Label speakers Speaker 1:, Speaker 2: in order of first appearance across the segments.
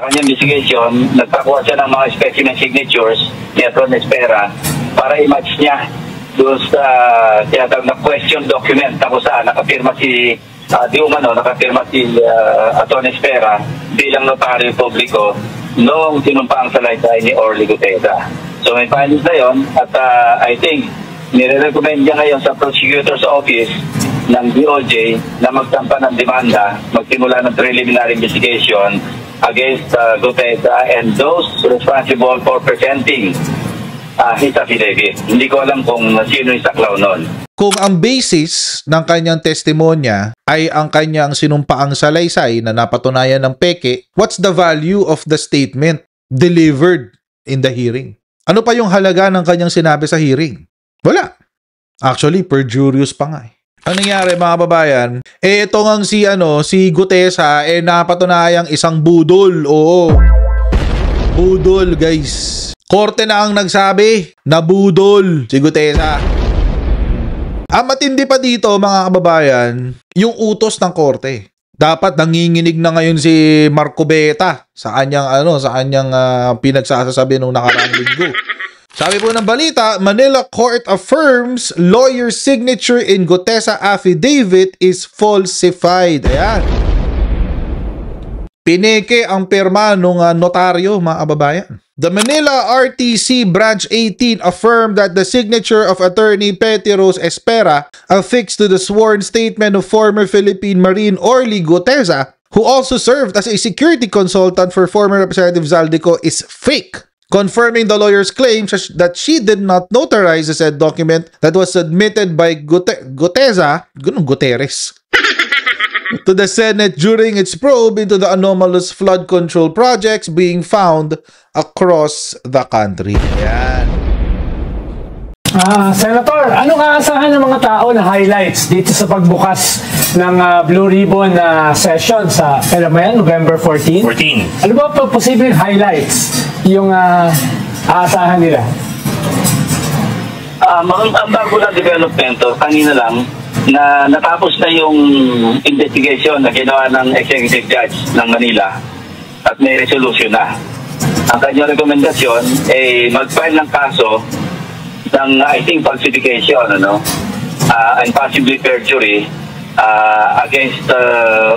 Speaker 1: kanyang investigation, nagpakuha siya ng mga specimen signatures ni Atty. Espera para i-match niya doon sa tinatawag na question document na kung saan nakapirma si nakapirma si Atty. Espera bilang notaryo publiko noong sinumpaang salaysay ni Orly Gutesa. So may findings na yun at I think nire-recommend niya ngayon sa prosecutor's office ng DOJ na magsampa ng demanda, magsimula ng preliminary investigation against Gutesa and those responsible for presenting his affidavit. Hindi ko alam kung sino yung saklaw nun.
Speaker 2: Kung ang basis ng kanyang testimonya ay ang kanyang sinumpaang salaysay na napatunayan ng peke, what's the value of the statement delivered in the hearing? Ano pa yung halaga ng kanyang sinabi sa hearing? Wala. Actually, perjurious pa nga eh. Ang nangyari mga kababayan, ito ngang si Gutesa napatunayang isang budol. Oo. Budol, guys. Korte na ang nagsabi na budol si Gutesa. Ang matindi pa dito mga kababayan, yung utos ng korte. Dapat nanginginig na ngayon si Marco Beta sa kanyang pinagsasabi nung nakaraang linggo. Sabi po ng balita, Manila Court affirms lawyer's signature in Gutesa affidavit is falsified. Ayan. Pineke ang pirma ng notaryo, mga kababayan. The Manila RTC Branch 18 affirmed that the signature of Attorney Petty Rose Espera affixed to the sworn statement of former Philippine Marine Orly Gutesa, who also served as a security consultant for former Representative Zaldico, is fake, confirming the lawyer's claims that she did not notarize the said document that was submitted by Gutesa, Guterres, to the Senate during its probe into the anomalous flood control projects being found across the country. Ayan.
Speaker 3: Senator, anong aasahan ng mga tao na highlights dito sa pagbukas ng Blue Ribbon session sa November 14? Ano ba po posibleng highlights yung aasahan nila?
Speaker 1: Ang bago na developmento, kanina lang, na natapos na yung investigation na ginawa ng Executive Judge ng Manila at may resolution na. Ang kanyang rekomendasyon ay mag-file ng kaso ng, I think, falsification, and possibly perjury against,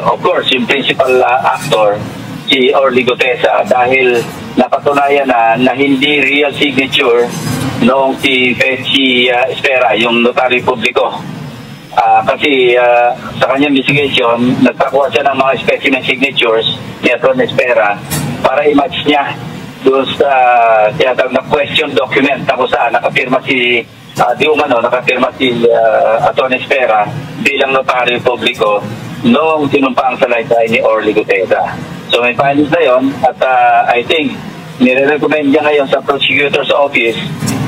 Speaker 1: of course, yung principal actor, si Orly Gutesa, dahil napatunayan na hindi real signature noong si Espera, yung notaryo publiko. Kasi sa kanyang investigation, nagpakuha siya ng mga specimen signatures ni Atty. Espera para i-match niya doon sa tinatawag na question document na kung saan nakapirma si nakapirma si Atty. Espera bilang notaryo publiko noong sinumpaang salaysay ni Orly Gutesa. So may findings na yun at I think nire-recommend niya ngayon sa prosecutor's office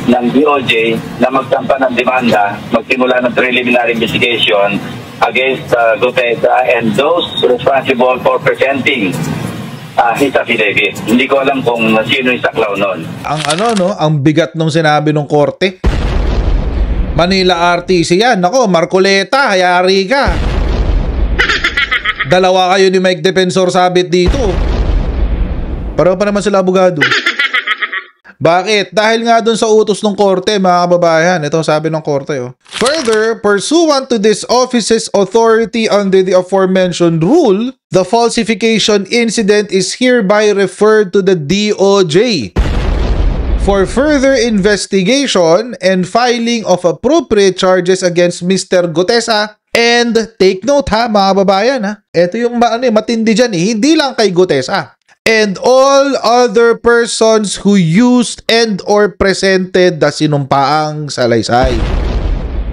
Speaker 1: ng DOJ na magsampa ng demanda, magsimula ng preliminary investigation against Gutesa and those responsible for presenting his affidavit. Hindi ko alam kung sino yung saklaw nun.
Speaker 2: Ang bigat nung sinabi ng korte. Manila RTC yan. Nako, Marcoleta, hayari ka. Dalawa kayo ni Mike Defensor sabit dito. Pareho pa naman sila abogado. Bakit? Dahil nga dun sa utos ng korte, mga kababayan. Ito sabi ng korte. Further, pursuant to this office's authority under the aforementioned rule, the falsification incident is hereby referred to the DOJ for further investigation and filing of appropriate charges against Mr. Gutesa. And take note ha, mga kababayan ha. Ito yung matindi dyan Hindi lang kay Gutesa. And all other persons who used and or presented the sinumpaang salaysay.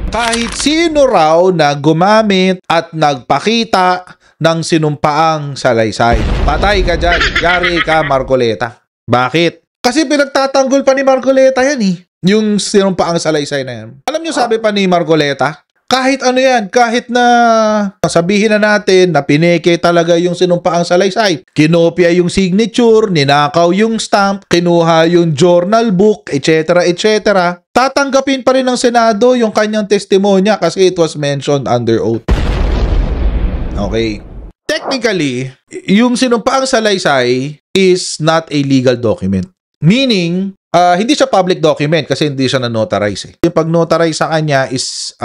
Speaker 2: Kahit sino raw na gumamit at nagpakita ng sinumpaang salaysay. Patay ka dyan. Yari ka, Marcoleta. Bakit? Kasi pinagtatanggol pa ni Marcoleta yan yung sinumpaang salaysay na yan. Alam nyo sabi pa ni Marcoleta? Kahit ano yan, kahit na sabihin na natin na pineke talaga yung sinumpaang salaysay, kinopya yung signature, ninakaw yung stamp, kinuha yung journal book, etc. etc. Tatanggapin pa rin ng Senado yung kanyang testimonya kasi it was mentioned under oath. Okay. technically, yung sinumpaang salaysay is not a legal document. Meaning, hindi siya public document kasi hindi siya na-notarize. Yung pag-notarize sa kanya is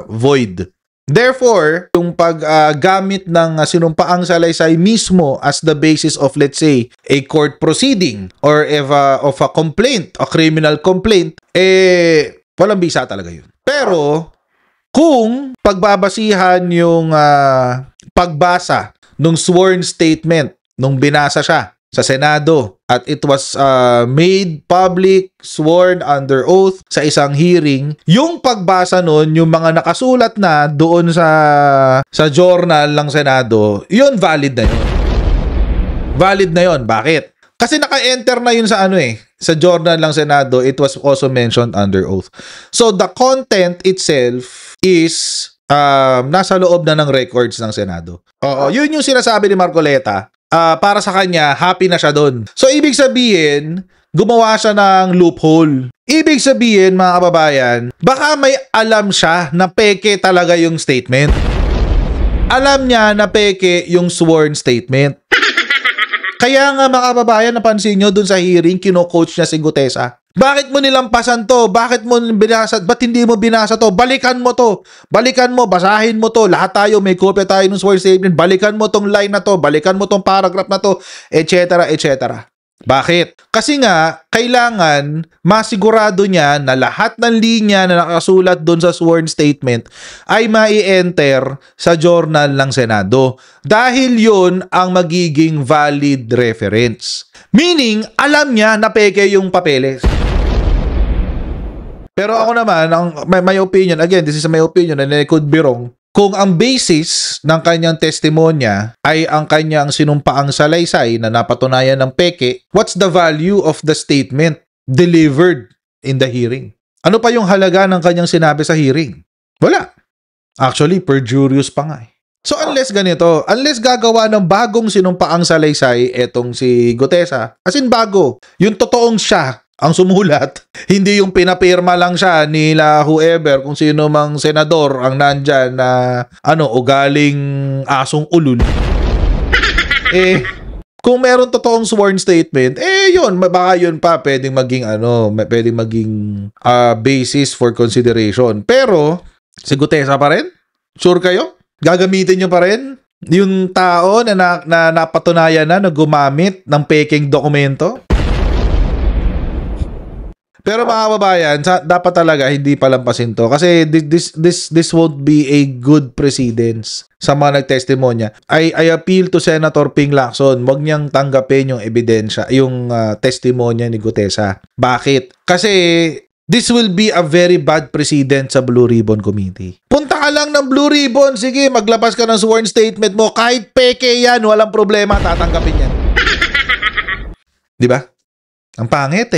Speaker 2: void. Therefore, yung paggamit ng sinumpaang salaysay mismo as the basis of, let's say, a court proceeding or of a complaint, a criminal complaint, walang bisa talaga yun. Pero, kung pagbabasihan yung pagbasa nung sworn statement nung binasa siya sa Senado at it was made public, sworn under oath sa isang hearing, yung pagbasa nun, yung mga nakasulat na doon sa journal ng Senado, yun valid na yun. Valid na yun. Bakit? Kasi naka-enter na yun sa sa journal ng Senado, it was also mentioned under oath. So the content itself is nasa loob na ng records ng Senado. Oo, yun yung sinasabi ni Marcoleta. Para sa kanya, happy na siya doon. So ibig sabihin, gumawa siya ng loophole. Ibig sabihin, mga kababayan, baka may alam siya na peke talaga yung statement. Alam niya na peke yung sworn statement. Kaya nga, mga kababayan, napansin nyo dun sa hearing, kino-coach niya si Gutesa. Bakit mo nilampasan to? Bakit mo binasa? Ba't hindi mo binasa to? Balikan mo to. Balikan mo, basahin mo to. Lahat tayo, may kopya tayo ng sworn statement. Balikan mo tong line na to. Balikan mo tong paragraph na to. Etc. etc. Bakit? Kasi nga, kailangan masigurado niya na lahat ng linya na nakasulat doon sa sworn statement ay mai-enter sa journal ng Senado. Dahil yun ang magiging valid reference. Meaning, alam niya na peke yung papeles. Pero ako naman, my opinion, again, this is my opinion and I could be wrong. Kung ang basis ng kanyang testimonya ay ang kanyang sinumpaang salaysay na napatunayan ng peke, what's the value of the statement delivered in the hearing? Ano pa yung halaga ng kanyang sinabi sa hearing? Wala. Actually, perjurious pa nga. So unless ganito, unless gagawa ng bagong sinumpaang salaysay etong si Gutesa, as in bago, yung totoong siya ang sumulat, hindi yung pinapirma lang siya nila whoever, kung sino mang senador ang nandyan na ugaling asong ulul. Kung meron totoong sworn statement, yun, baka yun pa pwedeng maging pwedeng maging basis for consideration. Pero si Gutesa pa rin? Sure kayo? Gagamitin nyo pa rin yung tao na napatunayan na gumamit ng peking dokumento? Pero mga kababayan, dapat talaga hindi palampasin to kasi this won't be a good precedence sa mga nagtestimonya. I appeal to Senator Ping Lacson, wag niyang tanggapin yung ebidensya, yung testimonya ni Gutesa. Bakit? Kasi this will be a very bad precedent sa Blue Ribbon Committee. Punta ka lang ng Blue Ribbon, sige, maglabas ka ng sworn statement mo, kahit peke yan, walang problema, tatanggapin yan. Di ba? Ang pangit